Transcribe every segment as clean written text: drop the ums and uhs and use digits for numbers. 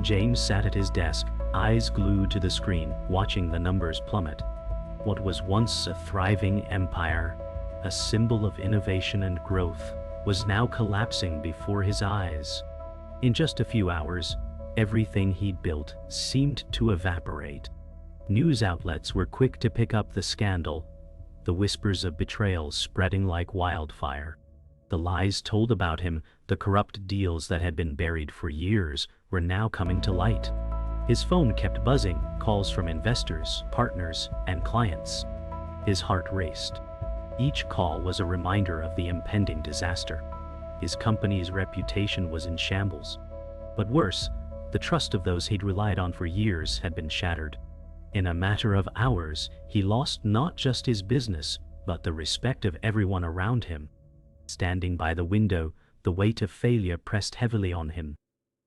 James sat at his desk, eyes glued to the screen, watching the numbers plummet. What was once a thriving empire, a symbol of innovation and growth, was now collapsing before his eyes. In just a few hours, everything he'd built seemed to evaporate. News outlets were quick to pick up the scandal, the whispers of betrayal spreading like wildfire. The lies told about him, the corrupt deals that had been buried for years, were now coming to light. His phone kept buzzing, calls from investors, partners, and clients. His heart raced. Each call was a reminder of the impending disaster. His company's reputation was in shambles. But worse, the trust of those he'd relied on for years had been shattered. In a matter of hours, he lost not just his business, but the respect of everyone around him. Standing by the window, the weight of failure pressed heavily on him.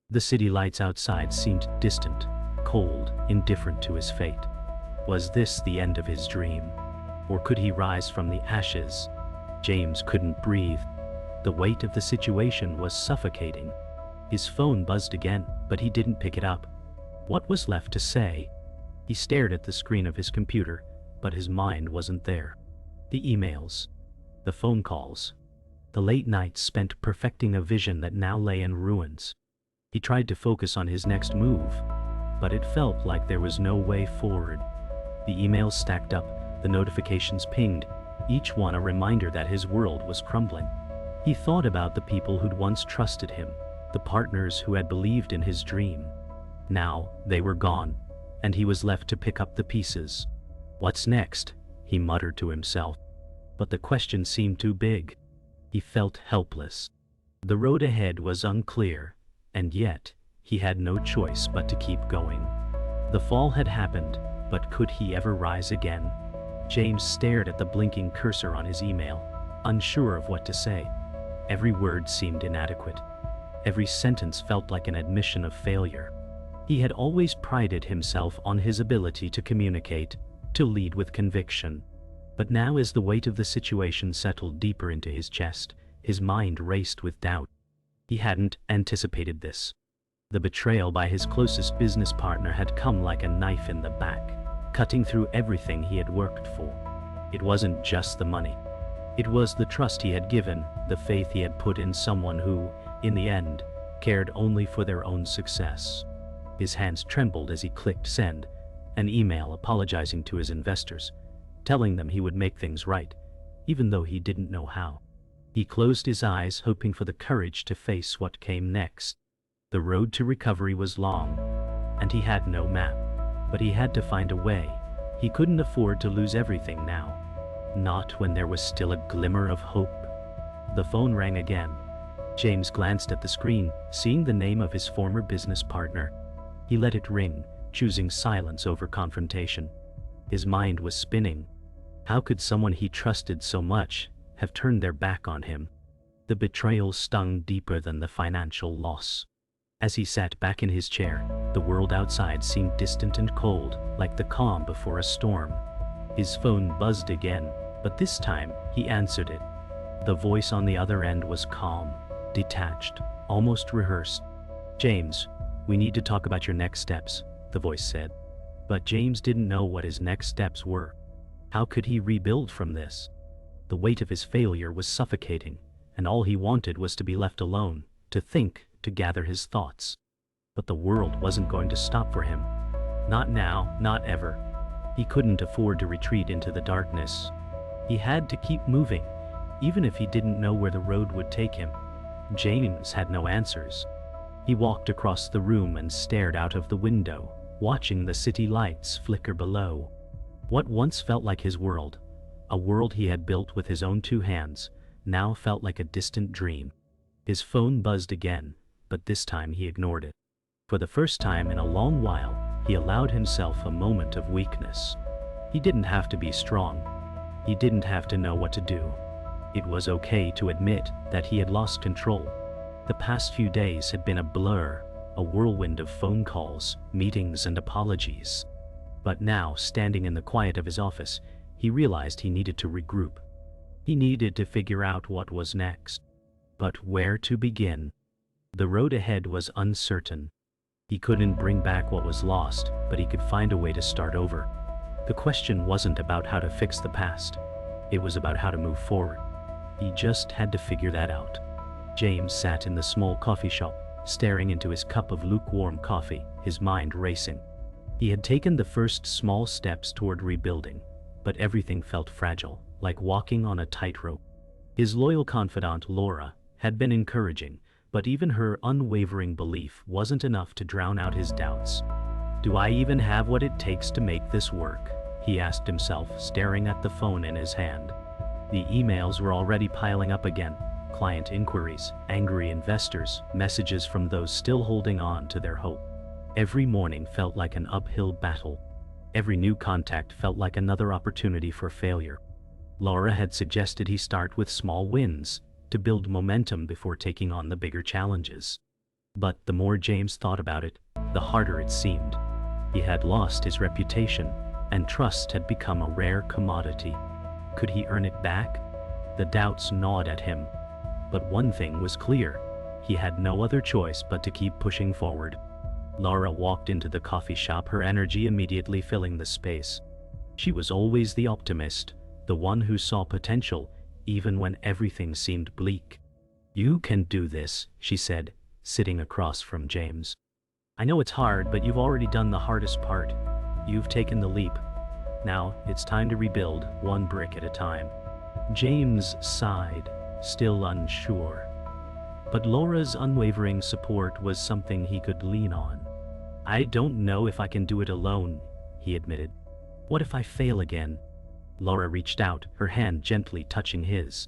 The city lights outside seemed distant, cold, indifferent to his fate. Was this the end of his dream? Or could he rise from the ashes? James couldn't breathe. The weight of the situation was suffocating. His phone buzzed again, but he didn't pick it up. What was left to say? He stared at the screen of his computer, but his mind wasn't there. The emails, the phone calls, the late nights spent perfecting a vision that now lay in ruins. He tried to focus on his next move, but it felt like there was no way forward. The emails stacked up, the notifications pinged, each one a reminder that his world was crumbling. He thought about the people who'd once trusted him, the partners who had believed in his dream. Now, they were gone, and he was left to pick up the pieces. What's next? He muttered to himself. But the question seemed too big. He felt helpless. The road ahead was unclear, and yet, he had no choice but to keep going. The fall had happened, but could he ever rise again? James stared at the blinking cursor on his email, unsure of what to say. Every word seemed inadequate. Every sentence felt like an admission of failure. He had always prided himself on his ability to communicate, to lead with conviction. But now, as the weight of the situation settled deeper into his chest, his mind raced with doubt. He hadn't anticipated this. The betrayal by his closest business partner had come like a knife in the back, cutting through everything he had worked for. It wasn't just the money. It was the trust he had given, the faith he had put in someone who, in the end, cared only for their own success. His hands trembled as he clicked send, an email apologizing to his investors, telling them he would make things right, even though he didn't know how. He closed his eyes, hoping for the courage to face what came next. The road to recovery was long, and he had no map, but he had to find a way. He couldn't afford to lose everything now, not when there was still a glimmer of hope. The phone rang again. James glanced at the screen, seeing the name of his former business partner. He let it ring, choosing silence over confrontation. His mind was spinning. How could someone he trusted so much have turned their back on him? The betrayal stung deeper than the financial loss. As he sat back in his chair, the world outside seemed distant and cold, like the calm before a storm. His phone buzzed again, but this time he answered it. The voice on the other end was calm, detached, almost rehearsed. "James, we need to talk about your next steps," the voice said. But James didn't know what his next steps were. How could he rebuild from this? The weight of his failure was suffocating, and all he wanted was to be left alone, to think, to gather his thoughts. But the world wasn't going to stop for him. Not now, not ever. He couldn't afford to retreat into the darkness. He had to keep moving, even if he didn't know where the road would take him. James had no answers. He walked across the room and stared out of the window, watching the city lights flicker below. What once felt like his world, a world he had built with his own two hands, now felt like a distant dream. His phone buzzed again, but this time he ignored it. For the first time in a long while, he allowed himself a moment of weakness. He didn't have to be strong. He didn't have to know what to do. It was okay to admit that he had lost control. The past few days had been a blur, a whirlwind of phone calls, meetings, and apologies. But now, standing in the quiet of his office, he realized he needed to regroup. He needed to figure out what was next. But where to begin? The road ahead was uncertain. He couldn't bring back what was lost, but he could find a way to start over. The question wasn't about how to fix the past. It was about how to move forward. He just had to figure that out. James sat in the small coffee shop, staring into his cup of lukewarm coffee, his mind racing. He had taken the first small steps toward rebuilding, but everything felt fragile, like walking on a tightrope. His loyal confidant, Laura, had been encouraging, but even her unwavering belief wasn't enough to drown out his doubts. "Do I even have what it takes to make this work?" he asked himself, staring at the phone in his hand. The emails were already piling up again. Client inquiries, angry investors, messages from those still holding on to their hope. Every morning felt like an uphill battle. Every new contact felt like another opportunity for failure. Laura had suggested he start with small wins, to build momentum before taking on the bigger challenges. But the more James thought about it, the harder it seemed. He had lost his reputation, and trust had become a rare commodity. Could he earn it back? The doubts gnawed at him. But one thing was clear. He had no other choice but to keep pushing forward. Laura walked into the coffee shop, her energy immediately filling the space. She was always the optimist, the one who saw potential, even when everything seemed bleak. "You can do this," she said, sitting across from James. "I know it's hard, but you've already done the hardest part. You've taken the leap. Now, it's time to rebuild, one brick at a time." James sighed, still unsure. But Laura's unwavering support was something he could lean on. "I don't know if I can do it alone," he admitted. "What if I fail again?" Laura reached out, her hand gently touching his.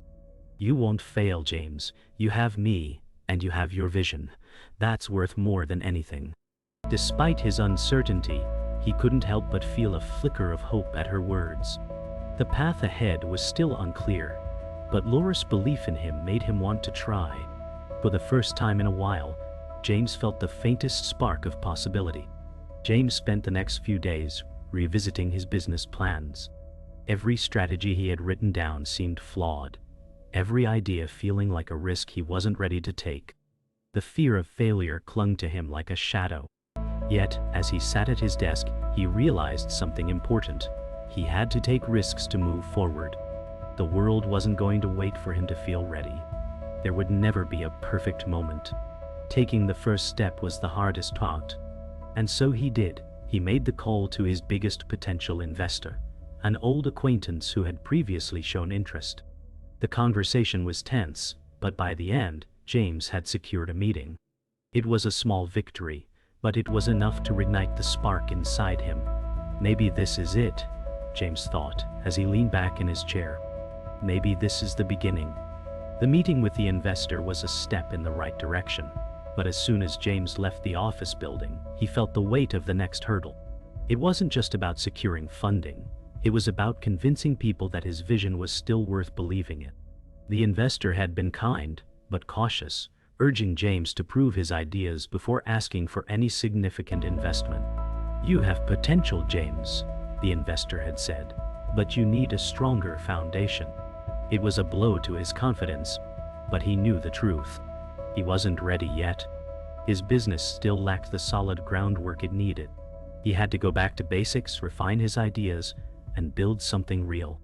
"You won't fail, James. You have me, and you have your vision. That's worth more than anything." Despite his uncertainty, he couldn't help but feel a flicker of hope at her words. The path ahead was still unclear, but Laura's belief in him made him want to try. For the first time in a while, James felt the faintest spark of possibility. James spent the next few days revisiting his business plans. Every strategy he had written down seemed flawed, every idea feeling like a risk he wasn't ready to take. The fear of failure clung to him like a shadow. Yet, as he sat at his desk, he realized something important. He had to take risks to move forward. The world wasn't going to wait for him to feel ready. There would never be a perfect moment. Taking the first step was the hardest part. And so he did. He made the call to his biggest potential investor, an old acquaintance who had previously shown interest. The conversation was tense, but by the end, James had secured a meeting. It was a small victory, but it was enough to reignite the spark inside him. "Maybe this is it," James thought, as he leaned back in his chair. "Maybe this is the beginning." The meeting with the investor was a step in the right direction, but as soon as James left the office building, he felt the weight of the next hurdle. It wasn't just about securing funding. It was about convincing people that his vision was still worth believing in. The investor had been kind, but cautious, urging James to prove his ideas before asking for any significant investment. "You have potential, James," the investor had said, "but you need a stronger foundation." It was a blow to his confidence, but he knew the truth. He wasn't ready yet. His business still lacked the solid groundwork it needed. He had to go back to basics, refine his ideas, and build something real.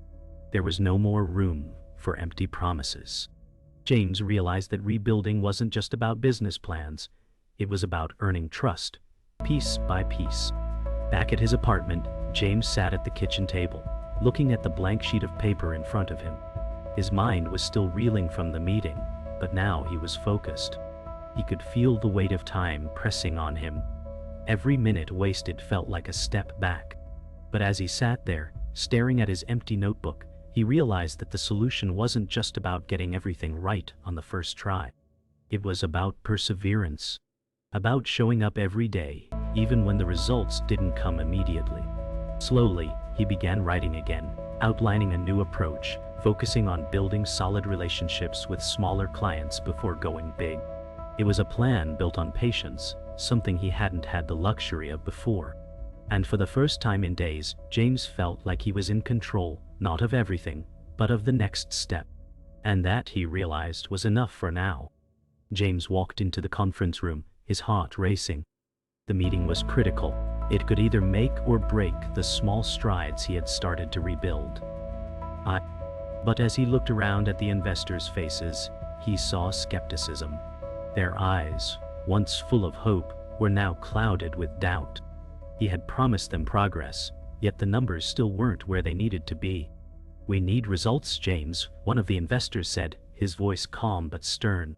There was no more room for empty promises. James realized that rebuilding wasn't just about business plans. It was about earning trust, piece by piece. Back at his apartment, James sat at the kitchen table, looking at the blank sheet of paper in front of him. His mind was still reeling from the meeting, but now he was focused. He could feel the weight of time pressing on him. Every minute wasted felt like a step back. But as he sat there, staring at his empty notebook, he realized that the solution wasn't just about getting everything right on the first try. It was about perseverance, about showing up every day, even when the results didn't come immediately. Slowly, he began writing again, outlining a new approach, focusing on building solid relationships with smaller clients before going big. It was a plan built on patience, something he hadn't had the luxury of before. And for the first time in days, James felt like he was in control, not of everything, but of the next step. And that, he realized, was enough for now. James walked into the conference room, his heart racing. The meeting was critical. It could either make or break the small strides he had started to rebuild. But as he looked around at the investors' faces, he saw skepticism. Their eyes, once full of hope, were now clouded with doubt. He had promised them progress, yet the numbers still weren't where they needed to be. "We need results, James," one of the investors said, his voice calm but stern.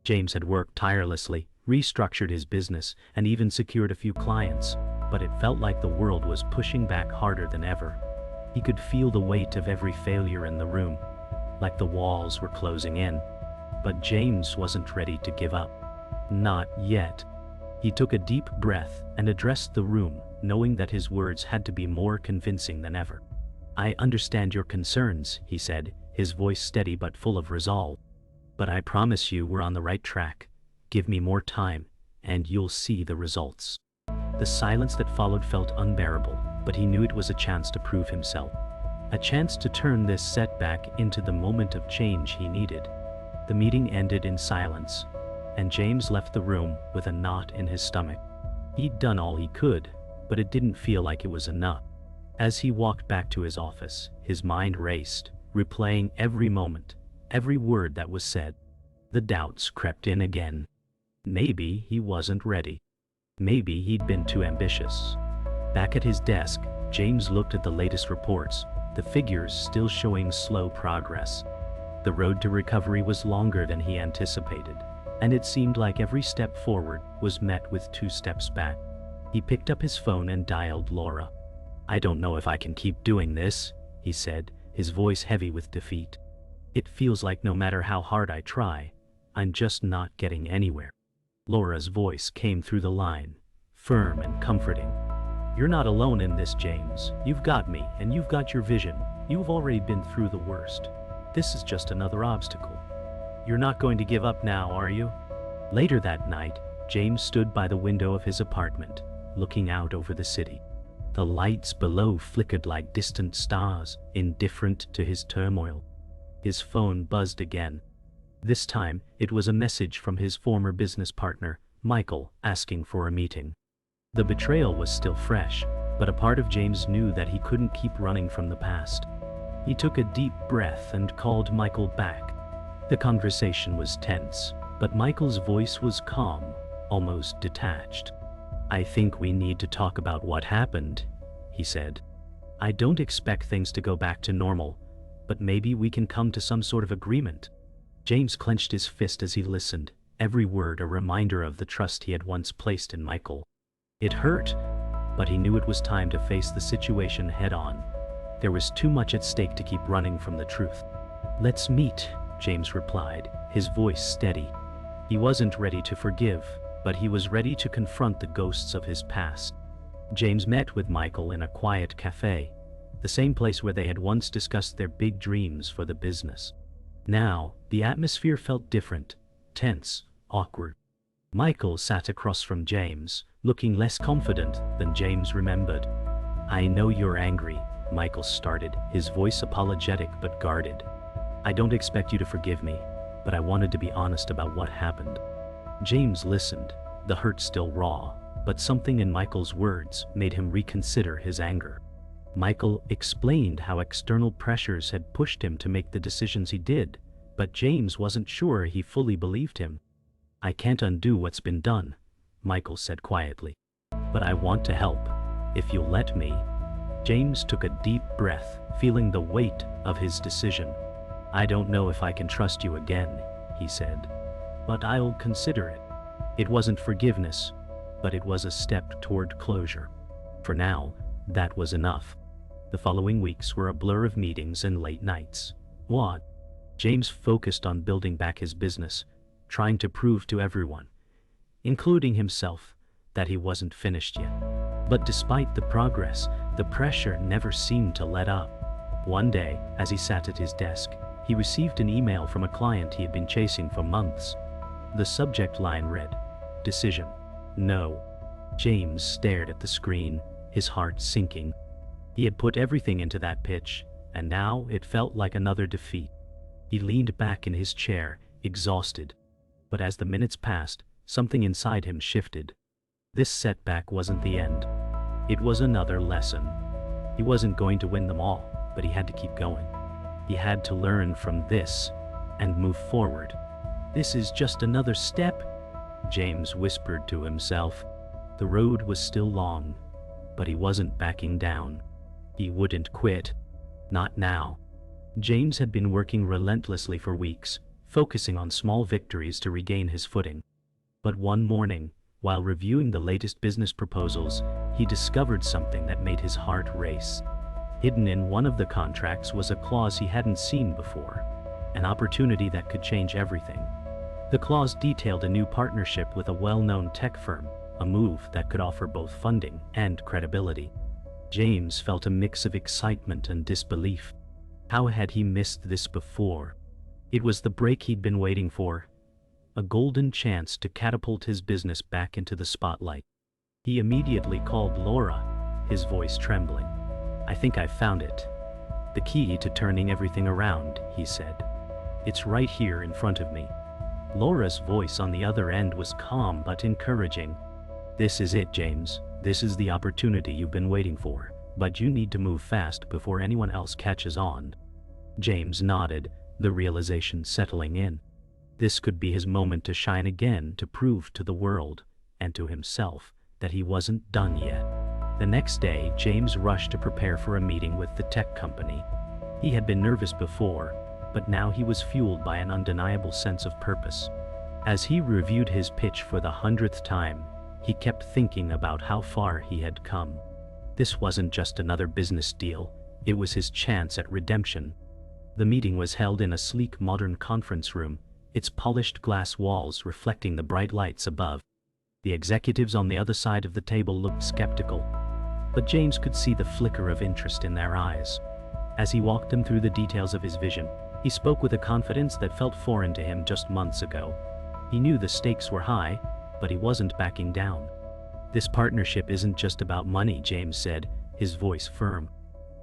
James had worked tirelessly, restructured his business, and even secured a few clients, but it felt like the world was pushing back harder than ever. He could feel the weight of every failure in the room, like the walls were closing in. But James wasn't ready to give up. Not yet. He took a deep breath and addressed the room, knowing that his words had to be more convincing than ever. "I understand your concerns," he said, his voice steady but full of resolve. "But I promise you we're on the right track. Give me more time, and you'll see the results." The silence that followed felt unbearable, but he knew it was a chance to prove himself. A chance to turn this setback into the moment of change he needed. The meeting ended in silence, and James left the room with a knot in his stomach. He'd done all he could, but it didn't feel like it was enough. As he walked back to his office, his mind raced, replaying every moment, every word that was said. The doubts crept in again. Maybe he wasn't ready. Maybe he'd been too ambitious. Back at his desk, James looked at the latest reports, the figures still showing slow progress. The road to recovery was longer than he anticipated, and it seemed like every step forward was met with 2 steps back. He picked up his phone and dialed Laura. "I don't know if I can keep doing this," he said, his voice heavy with defeat. "It feels like no matter how hard I try, I'm just not getting anywhere." Laura's voice came through the line, firm and comforting. "You're not alone in this, James. You've got me, and you've got your vision. You've already been through the worst. This is just another obstacle. You're not going to give up now, are you?" Later that night, James stood by the window of his apartment, looking out over the city. The lights below flickered like distant stars, indifferent to his turmoil. His phone buzzed again. This time, it was a message from his former business partner, Michael, asking for a meeting. The betrayal was still fresh, but a part of James knew that he couldn't keep running from the past. He took a deep breath and called Michael back. The conversation was tense, but Michael's voice was calm, almost detached. "I think we need to talk about what happened," he said. "I don't expect things to go back to normal, but maybe we can come to some sort of agreement." James clenched his fist as he listened, every word a reminder of the trust he had once placed in Michael. It hurt, but he knew it was time to face the situation head-on. There was too much at stake to keep running from the truth. "Let's meet," James replied, his voice steady. He wasn't ready to forgive, but he was ready to confront the ghosts of his past. James met with Michael in a quiet cafe, the same place where they had once discussed their big dreams for the business. Now, the atmosphere felt different, tense, awkward. Michael sat across from James, looking less confident than James remembered. "I know you're angry," Michael started, his voice apologetic but guarded. "I don't expect you to forgive me, but I wanted to be honest about what happened." James listened, the hurt still raw, but something in Michael's words made him reconsider his anger. Michael explained how external pressures had pushed him to make the decisions he did, but James wasn't sure he fully believed him. "I can't undo what's been done," Michael said quietly. "But I want to help, if you'll let me." James took a deep breath, feeling the weight of his decision. "I don't know if I can trust you again," he said, "but I'll consider it." It wasn't forgiveness, but it was a step toward closure. For now, that was enough. The following weeks were a blur of meetings and late nights. James focused on building back his business, trying to prove to everyone, including himself, that he wasn't finished yet. But despite the progress, the pressure never seemed to let up. One day, as he sat at his desk, he received an email from a client he had been chasing for months. The subject line read, "Decision, no." James stared at the screen, his heart sinking. He had put everything into that pitch, and now it felt like another defeat. He leaned back in his chair, exhausted. But as the minutes passed, something inside him shifted. This setback wasn't the end. It was another lesson. He wasn't going to win them all, but he had to keep going. He had to learn from this and move forward. "This is just another step," James whispered to himself. The road was still long, but he wasn't backing down. He wouldn't quit. Not now. James had been working relentlessly for weeks, focusing on small victories to regain his footing. But one morning, while reviewing the latest business proposals, he discovered something that made his heart race. Hidden in one of the contracts was a clause he hadn't seen before, an opportunity that could change everything. The clause detailed a new partnership with a well-known tech firm, a move that could offer both funding and credibility. James felt a mix of excitement and disbelief. How had he missed this before? It was the break he'd been waiting for, a golden chance to catapult his business back into the spotlight. He immediately called Laura, his voice trembling. "I think I found it. The key to turning everything around," he said. "It's right here in front of me." Laura's voice on the other end was calm but encouraging. "This is it, James. This is the opportunity you've been waiting for, but you need to move fast before anyone else catches on." James nodded, the realization settling in. This could be his moment to shine again, to prove to the world, and to himself, that he wasn't done yet. The next day, James rushed to prepare for a meeting with the tech company. He had been nervous before, but now he was fueled by an undeniable sense of purpose. As he reviewed his pitch for the 100th time, he kept thinking about how far he had come. This wasn't just another business deal, it was his chance at redemption. The meeting was held in a sleek modern conference room, its polished glass walls reflecting the bright lights above. The executives on the other side of the table looked skeptical, but James could see the flicker of interest in their eyes. As he walked them through the details of his vision, he spoke with a confidence that felt foreign to him just months ago. He knew the stakes were high, but he wasn't backing down. "This partnership isn't just about money," James said, his voice firm.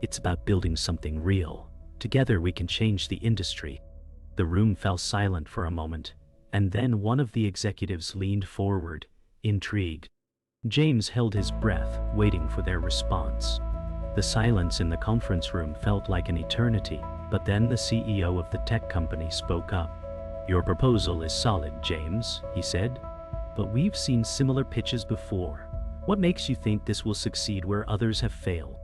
"It's about building something real. Together we can change the industry." The room fell silent for a moment, and then one of the executives leaned forward, intrigued. James held his breath, waiting for their response. The silence in the conference room felt like an eternity, but then the CEO of the tech company spoke up. "Your proposal is solid, James," he said, "but we've seen similar pitches before. What makes you think this will succeed where others have failed?"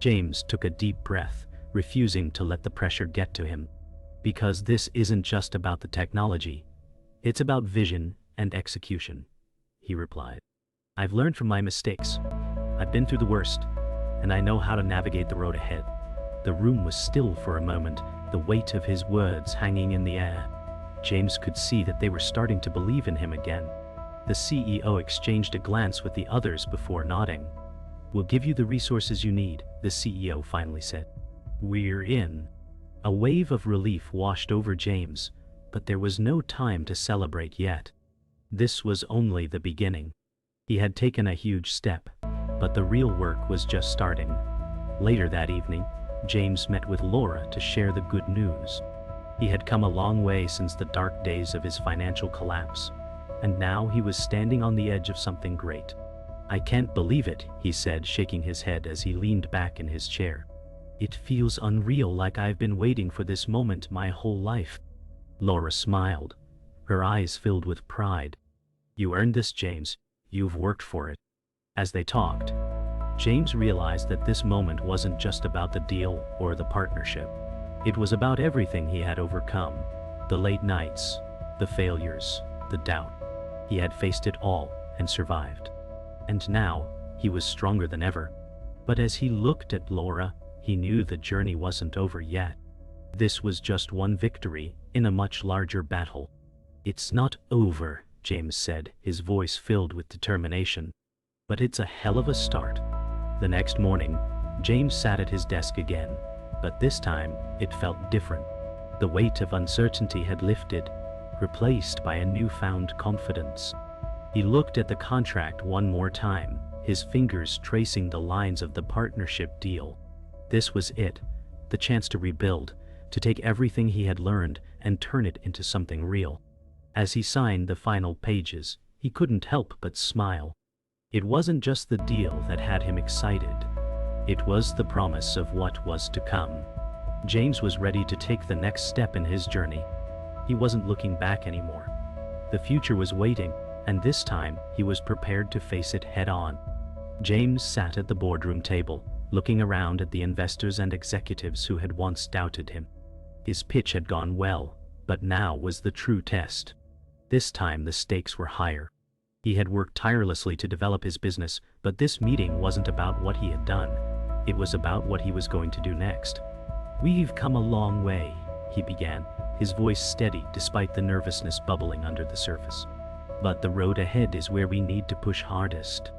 James took a deep breath, refusing to let the pressure get to him. "Because this isn't just about the technology. It's about vision and execution," he replied. "I've learned from my mistakes. I've been through the worst, and I know how to navigate the road ahead." The room was still for a moment, the weight of his words hanging in the air. James could see that they were starting to believe in him again. The CEO exchanged a glance with the others before nodding. "We'll give you the resources you need," the CEO finally said. "We're in." A wave of relief washed over James, but there was no time to celebrate yet. This was only the beginning. He had taken a huge step, but the real work was just starting. Later that evening, James met with Laura to share the good news. He had come a long way since the dark days of his financial collapse, and now he was standing on the edge of something great. "I can't believe it," he said, shaking his head as he leaned back in his chair. "It feels unreal, like I've been waiting for this moment my whole life." Laura smiled, her eyes filled with pride. "You earned this, James. You've worked for it." As they talked, James realized that this moment wasn't just about the deal or the partnership. It was about everything he had overcome, the late nights, the failures, the doubt. He had faced it all and survived. And now, he was stronger than ever. But as he looked at Laura, he knew the journey wasn't over yet. This was just one victory in a much larger battle. "It's not over," James said, his voice filled with determination. "But it's a hell of a start." The next morning, James sat at his desk again, but this time it felt different. The weight of uncertainty had lifted, replaced by a newfound confidence. He looked at the contract one more time, his fingers tracing the lines of the partnership deal. This was it, the chance to rebuild, to take everything he had learned and turn it into something real. As he signed the final pages, he couldn't help but smile. It wasn't just the deal that had him excited. It was the promise of what was to come. James was ready to take the next step in his journey. He wasn't looking back anymore. The future was waiting, and this time he was prepared to face it head-on. James sat at the boardroom table, looking around at the investors and executives who had once doubted him. His pitch had gone well, but now was the true test. This time the stakes were higher. He had worked tirelessly to develop his business, but this meeting wasn't about what he had done. It was about what he was going to do next. "We've come a long way," he began, his voice steady despite the nervousness bubbling under the surface. "But the road ahead is where we need to push hardest."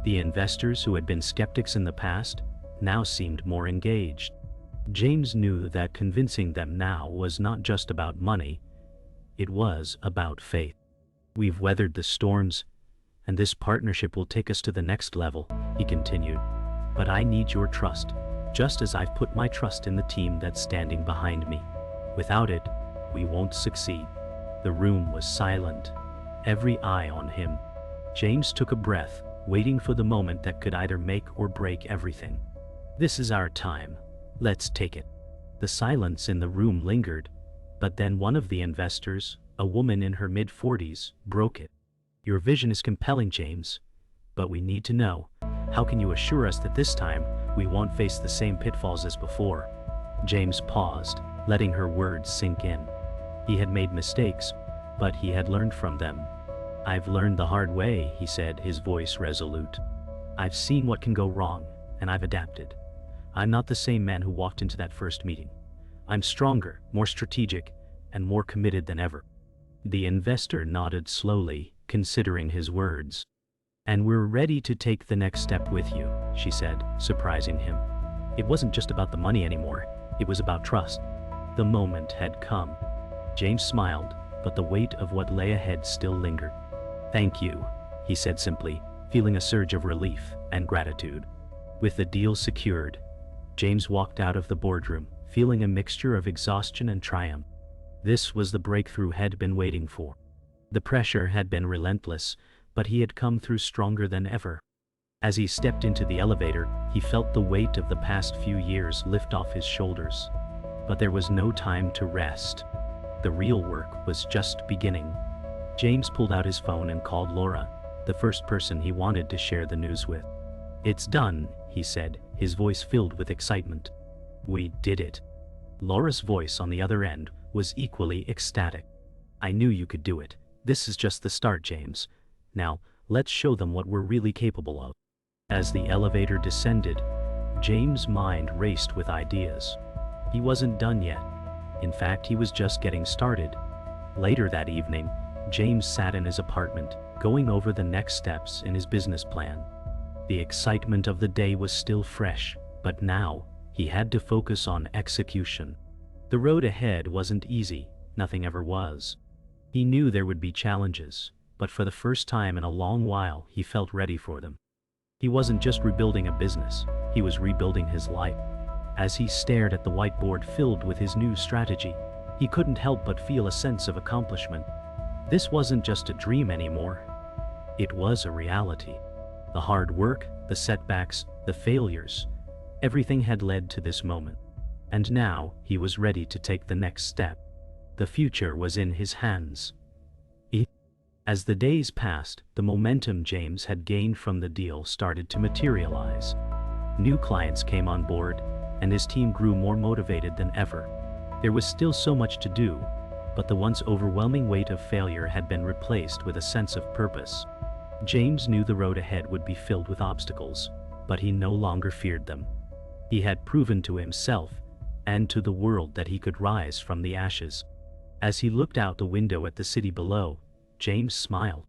The investors who had been skeptics in the past now seemed more engaged. James knew that convincing them now was not just about money, it was about faith. "We've weathered the storms, and this partnership will take us to the next level," he continued. "But I need your trust, just as I've put my trust in the team that's standing behind me. Without it, we won't succeed." The room was silent, every eye on him. James took a breath, waiting for the moment that could either make or break everything. "This is our time. Let's take it." The silence in the room lingered, but then one of the investors, a woman in her mid-40s, broke it. "Your vision is compelling, James, but we need to know, how can you assure us that this time we won't face the same pitfalls as before?" James paused, letting her words sink in. He had made mistakes, but he had learned from them. "I've learned the hard way," he said, his voice resolute. "I've seen what can go wrong, and I've adapted. I'm not the same man who walked into that first meeting. I'm stronger, more strategic, and more committed than ever." The investor nodded slowly, considering his words. "And we're ready to take the next step with you," she said, surprising him. It wasn't just about the money anymore, it was about trust. The moment had come. James smiled, but the weight of what lay ahead still lingered. "Thank you," he said simply, feeling a surge of relief and gratitude. With the deal secured, James walked out of the boardroom, feeling a mixture of exhaustion and triumph. This was the breakthrough he had been waiting for. The pressure had been relentless, but he had come through stronger than ever. As he stepped into the elevator, he felt the weight of the past few years lift off his shoulders. But there was no time to rest. The real work was just beginning. James pulled out his phone and called Laura, the first person he wanted to share the news with. "It's done," he said, his voice filled with excitement. "We did it." Laura's voice on the other end was equally ecstatic. "I knew you could do it. This is just the start, James. Now, let's show them what we're really capable of." As the elevator descended, James' mind raced with ideas. He wasn't done yet. In fact, he was just getting started. Later that evening, James sat in his apartment, going over the next steps in his business plan. The excitement of the day was still fresh, but now he had to focus on execution. The road ahead wasn't easy, nothing ever was. He knew there would be challenges, but for the first time in a long while he felt ready for them. He wasn't just rebuilding a business, he was rebuilding his life. As he stared at the whiteboard filled with his new strategy, he couldn't help but feel a sense of accomplishment. This wasn't just a dream anymore. It was a reality. The hard work, the setbacks, the failures, everything had led to this moment. And now he was ready to take the next step. The future was in his hands. As the days passed, the momentum James had gained from the deal started to materialize. New clients came on board, and his team grew more motivated than ever. There was still so much to do, but the once overwhelming weight of failure had been replaced with a sense of purpose. James knew the road ahead would be filled with obstacles, but he no longer feared them. He had proven to himself and to the world that he could rise from the ashes. As he looked out the window at the city below, James smiled.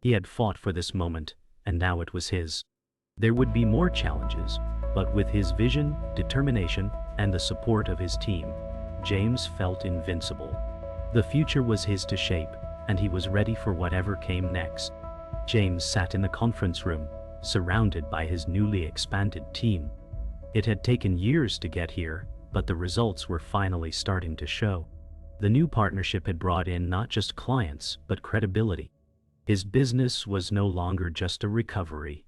He had fought for this moment, and now it was his. There would be more challenges, but with his vision, determination, and the support of his team, James felt invincible. The future was his to shape, and he was ready for whatever came next. James sat in the conference room, surrounded by his newly expanded team. It had taken years to get here, but the results were finally starting to show. The new partnership had brought in not just clients, but credibility. His business was no longer just a recovery,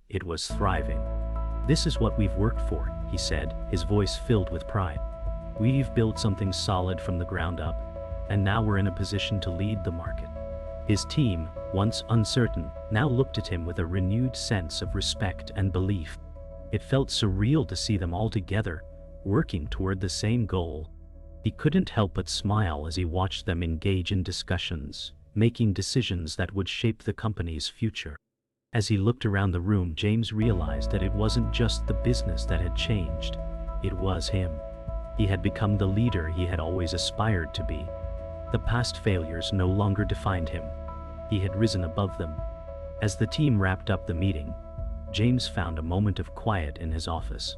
it was thriving. "This is what we've worked for," he said, his voice filled with pride. "We've built something solid from the ground up, and now we're in a position to lead the market." His team, once uncertain, now looked at him with a renewed sense of respect and belief. It felt surreal to see them all together, working toward the same goal. He couldn't help but smile as he watched them engage in discussions, making decisions that would shape the company's future. As he looked around the room, James realized that it wasn't just the business that had changed, it was him. He had become the leader he had always aspired to be. The past failures no longer defined him. He had risen above them. As the team wrapped up the meeting, James found a moment of quiet in his office.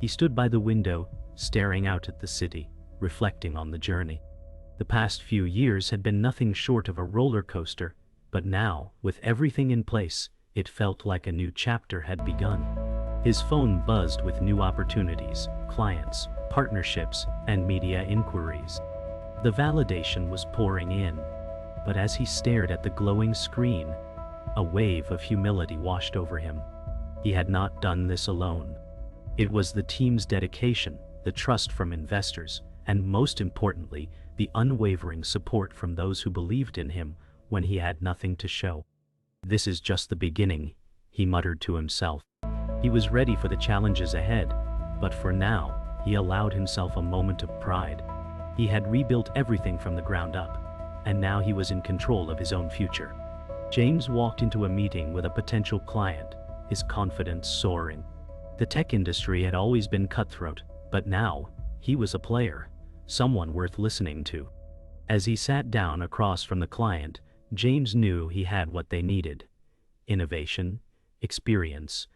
He stood by the window, staring out at the city, reflecting on the journey. The past few years had been nothing short of a roller coaster, but now, with everything in place, it felt like a new chapter had begun. His phone buzzed with new opportunities, clients, partnerships, and media inquiries. The validation was pouring in, but as he stared at the glowing screen, a wave of humility washed over him. He had not done this alone. It was the team's dedication, the trust from investors, and most importantly, the unwavering support from those who believed in him when he had nothing to show. "This is just the beginning," he muttered to himself. He was ready for the challenges ahead, but for now, he allowed himself a moment of pride. He had rebuilt everything from the ground up, and now he was in control of his own future. James walked into a meeting with a potential client, his confidence soaring. The tech industry had always been cutthroat, but now, he was a player, someone worth listening to. As he sat down across from the client, James knew he had what they needed: innovation, experience,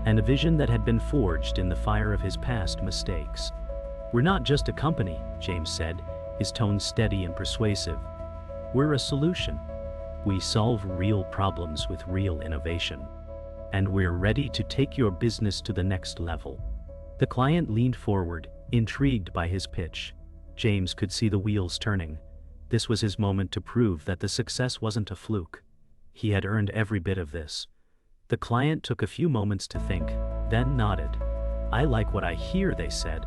and a vision that had been forged in the fire of his past mistakes. "We're not just a company," James said, his tone steady and persuasive. "We're a solution. We solve real problems with real innovation. And we're ready to take your business to the next level." The client leaned forward, intrigued by his pitch. James could see the wheels turning. This was his moment to prove that the success wasn't a fluke. He had earned every bit of this. The client took a few moments to think, then nodded. "I like what I hear," they said.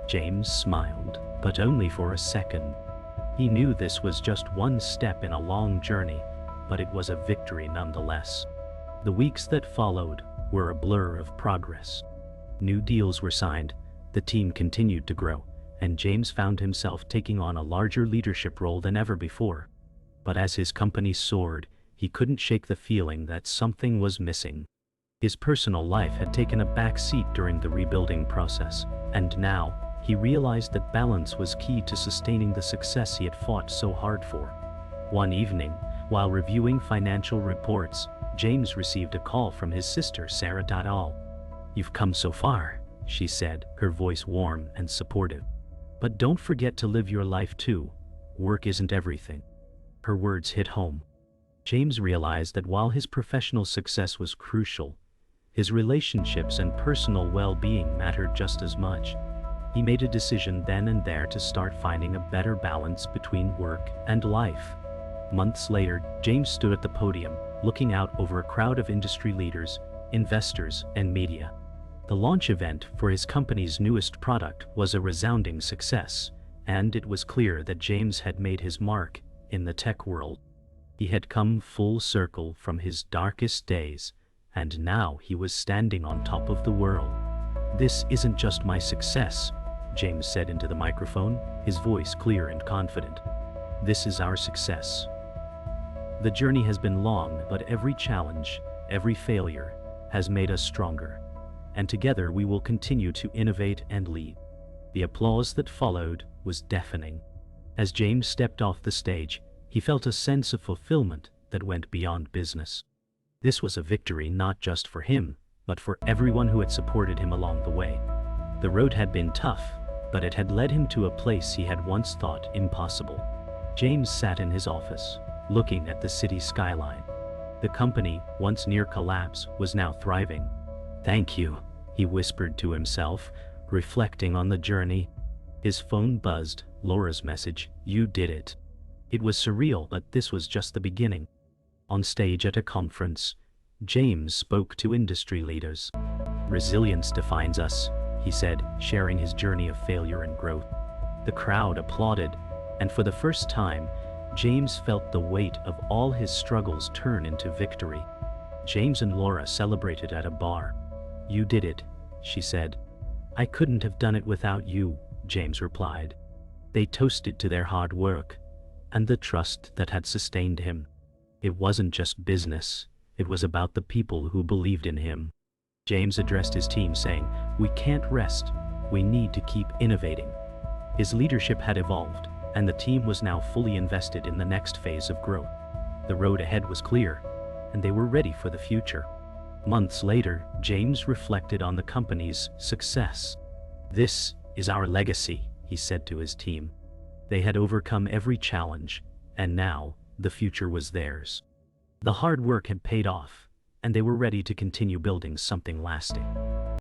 James smiled, but only for a second. He knew this was just one step in a long journey, but it was a victory nonetheless. The weeks that followed were a blur of progress. New deals were signed, the team continued to grow, and James found himself taking on a larger leadership role than ever before. But as his company soared, he couldn't shake the feeling that something was missing. His personal life had taken a back seat during the rebuilding process, and now, he realized that balance was key to sustaining the success he had fought so hard for. One evening, while reviewing financial reports, James received a call from his sister Sarah. "You've come so far," she said, her voice warm and supportive. "But don't forget to live your life too. Work isn't everything." Her words hit home. James realized that while his professional success was crucial, his relationships and personal well-being mattered just as much. He made a decision then and there to start finding a better balance between work and life. Months later, James stood at the podium, looking out over a crowd of industry leaders, investors, and media. The launch event for his company's newest product was a resounding success, and it was clear that James had made his mark in the tech world. He had come full circle from his darkest days, and now he was standing on top of the world. "This isn't just my success," James said into the microphone, his voice clear and confident. "This is our success. The journey has been long, but every challenge, every failure, has made us stronger. And together we will continue to innovate and lead." The applause that followed was deafening. As James stepped off the stage, he felt a sense of fulfillment that went beyond business. This was a victory not just for him, but for everyone who had supported him along the way. The road had been tough, but it had led him to a place he had once thought impossible. James sat in his office, looking at the city skyline. The company, once near collapse, was now thriving. "Thank you," he whispered to himself, reflecting on the journey. His phone buzzed, Laura's message, "You did it." It was surreal, but this was just the beginning. On stage at a conference, James spoke to industry leaders. "Resilience defines us," he said, sharing his journey of failure and growth. The crowd applauded, and for the first time, James felt the weight of all his struggles turn into victory. James and Laura celebrated at a bar. "You did it," she said. "I couldn't have done it without you," James replied. They toasted to their hard work and the trust that had sustained him. It wasn't just business, it was about the people who believed in him. James addressed his team saying, "We can't rest, we need to keep innovating." His leadership had evolved, and the team was now fully invested in the next phase of growth. The road ahead was clear, and they were ready for the future. Months later, James reflected on the company's success. "This is our legacy," he said to his team. They had overcome every challenge, and now the future was theirs. The hard work had paid off, and they were ready to continue building something lasting.